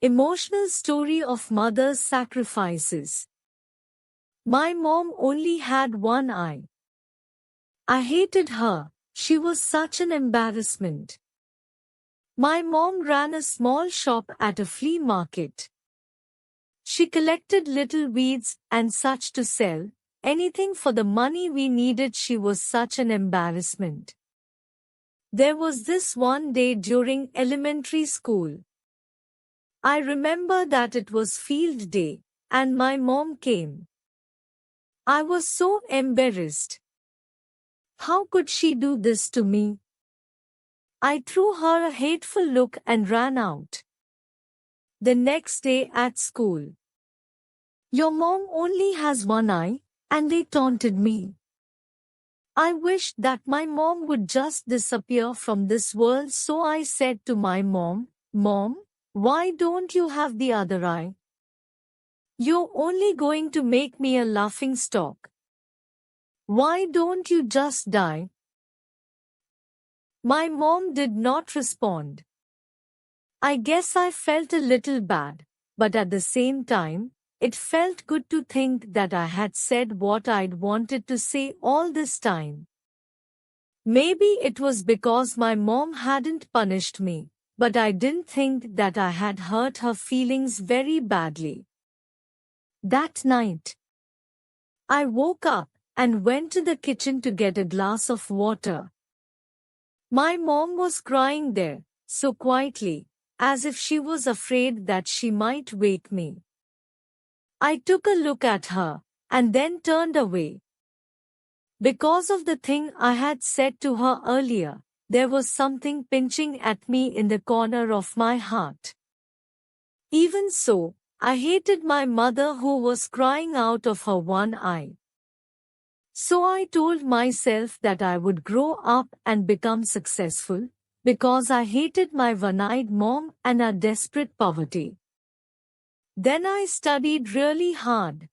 Emotional story of mother's sacrifices. My mom only had one eye. I hated her. She was such an embarrassment. My mom ran a small shop at a flea market. She collected little weeds and such to sell, anything for the money we needed. She was such an embarrassment. There was this one day during elementary school. I remember that it was field day, and my mom came. I was so embarrassed. How could she do this to me? I threw her a hateful look and ran out. The next day at school. Your mom only has one eye, and they taunted me. I wished that my mom would just disappear from this world, so I said to my mom, "Mom, why don't you have the other eye? You're only going to make me a laughingstock. Why don't you just die?" My mom did not respond. I guess I felt a little bad, but at the same time, it felt good to think that I had said what I'd wanted to say all this time. Maybe it was because my mom hadn't punished me, but I didn't think that I had hurt her feelings very badly. That night, I woke up and went to the kitchen to get a glass of water. My mom was crying there, so quietly, as if she was afraid that she might wake me. I took a look at her, and then turned away. Because of the thing I had said to her earlier, there was something pinching at me in the corner of my heart. Even so, I hated my mother who was crying out of her one eye. So I told myself that I would grow up and become successful, because I hated my one-eyed mom and our desperate poverty. Then I studied really hard.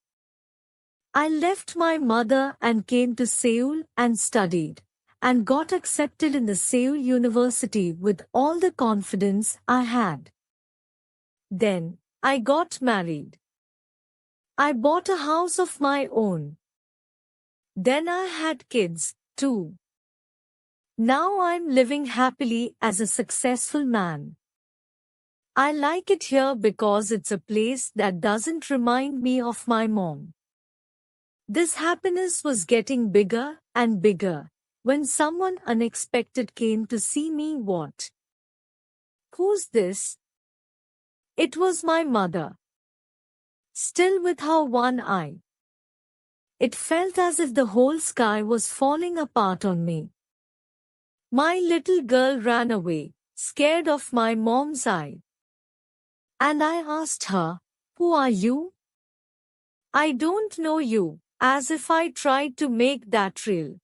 I left my mother and came to Seoul and studied, and got accepted in the Seoul University with all the confidence I had. Then, I got married. I bought a house of my own. Then I had kids, too. Now I'm living happily as a successful man. I like it here because it's a place that doesn't remind me of my mom. This happiness was getting bigger and bigger when someone unexpected came to see me. What? Who's this? It was my mother. Still with her one eye. It felt as if the whole sky was falling apart on me. My little girl ran away, scared of my mom's eye. And I asked her, "Who are you?" "I don't know you," as if I tried to make that real.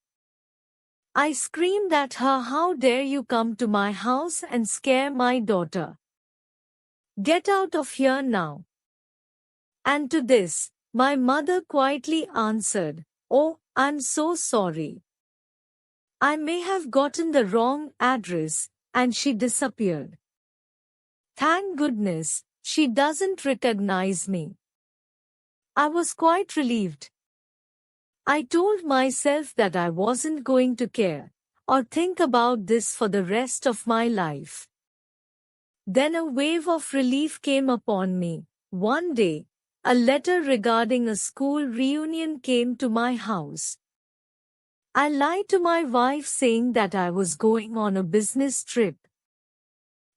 I screamed at her, "How dare you come to my house and scare my daughter? Get out of here now." And to this, my mother quietly answered, "Oh, I'm so sorry. I may have gotten the wrong address," and she disappeared. Thank goodness, she doesn't recognize me. I was quite relieved. I told myself that I wasn't going to care or think about this for the rest of my life. Then a wave of relief came upon me. One day, a letter regarding a school reunion came to my house. I lied to my wife saying that I was going on a business trip.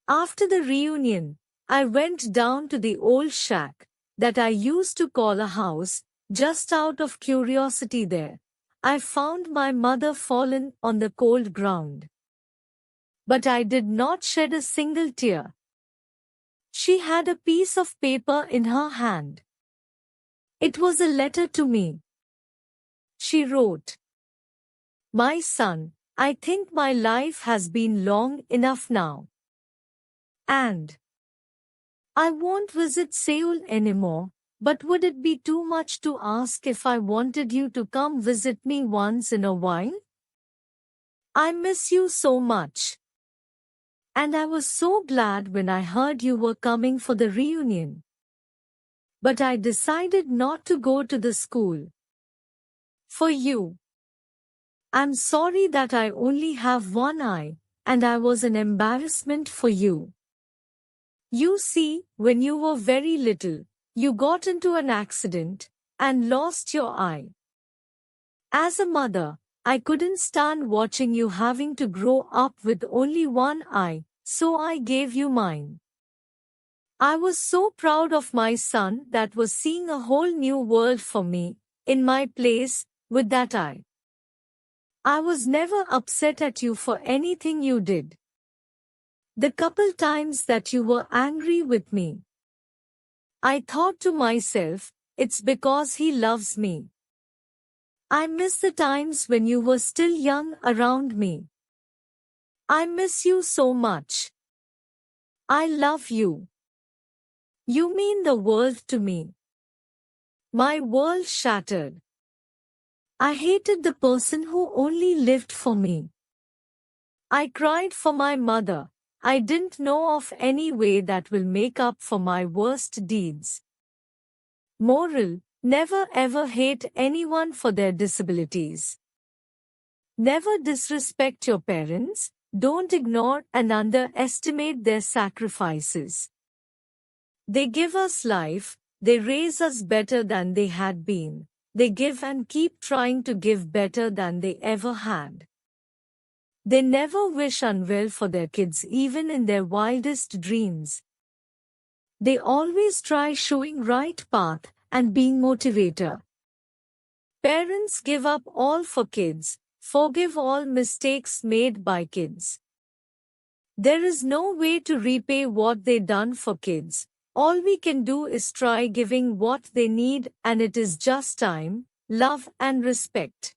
After the reunion, I went down to the old shack that I used to call a house, just out of curiosity there. I found my mother fallen on the cold ground. But I did not shed a single tear. She had a piece of paper in her hand. It was a letter to me. She wrote, "My son, I think my life has been long enough now. And I won't visit Seoul anymore, but would it be too much to ask if I wanted you to come visit me once in a while? I miss you so much. And I was so glad when I heard you were coming for the reunion. But I decided not to go to the school. For you. I'm sorry that I only have one eye, and I was an embarrassment for you. You see, when you were very little, you got into an accident and lost your eye. As a mother, I couldn't stand watching you having to grow up with only one eye, so I gave you mine. I was so proud of my son that was seeing a whole new world for me, in my place, with that eye. I was never upset at you for anything you did. The couple times that you were angry with me, I thought to myself, it's because he loves me. I miss the times when you were still young around me. I miss you so much. I love you. You mean the world to me. My world shattered. I hated the person who only lived for me. I cried for my mother. I didn't know of any way that will make up for my worst deeds. Moral: never ever hate anyone for their disabilities. Never disrespect your parents, don't ignore and underestimate their sacrifices. They give us life, they raise us better than they had been, they give and keep trying to give better than they ever had. They never wish unwell for their kids even in their wildest dreams. They always try showing right path and being motivator. Parents give up all for kids, forgive all mistakes made by kids. There is no way to repay what they done for kids. All we can do is try giving what they need, and it is just time, love and respect.